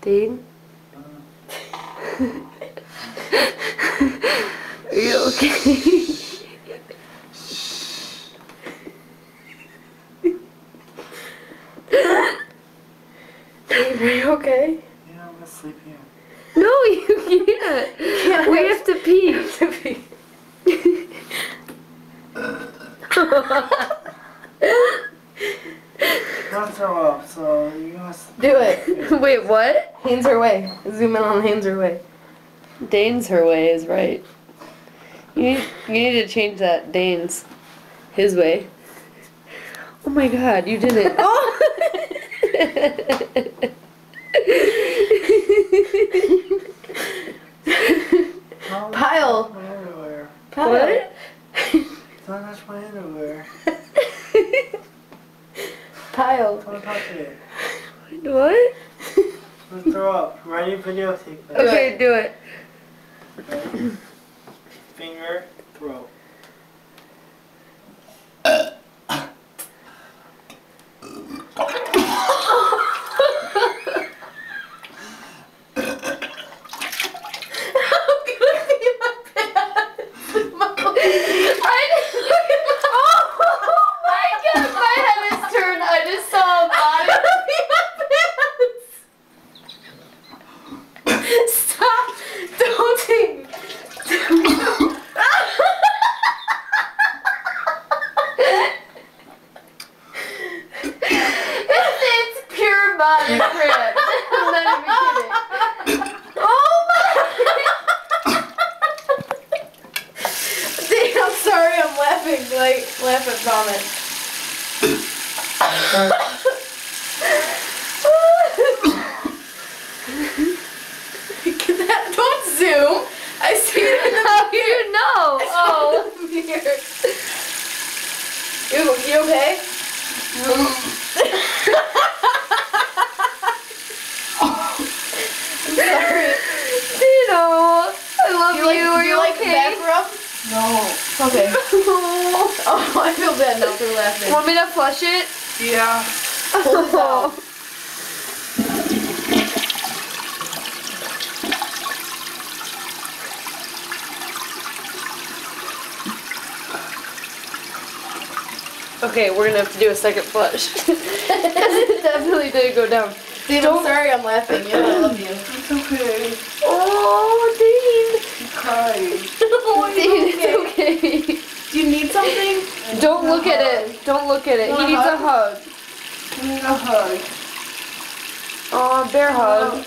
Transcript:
Dane? Are you okay? Dave, are you okay? Yeah, I'm gonna sleep here. No, you can't. We have to pee. Don't throw up, so you must Do it. Wait, what? Hands her way. Zoom in on hands her way. Dane's her way is right. You need to change that. Dane's his way. Oh my god, you didn't. Oh! Pile. my underwear. What? Don't touch my underwear. Pile. Don't touch it. What? Don't throw up. Ready? Videotape it. Okay, do it. Finger, throat. Laugh at vomit. Don't zoom. I see it in the How do you know? Oh. mirror. You okay? I'm sorry. Dino, I love you. Are you you like okay? back rub? No. Okay. Oh, I feel bad now for laughing. Want me to flush it? Yeah. Pull this out. Okay, we're gonna have to do a second flush. It definitely didn't go down. Dave, I'm sorry I'm laughing. Yeah, I love you. It's okay. Oh, Dean. You cried. Oh, Dean, it's okay. Do you need something? Don't look at it. Don't look at it. He needs a hug. I need a hug. Aw, bear hug.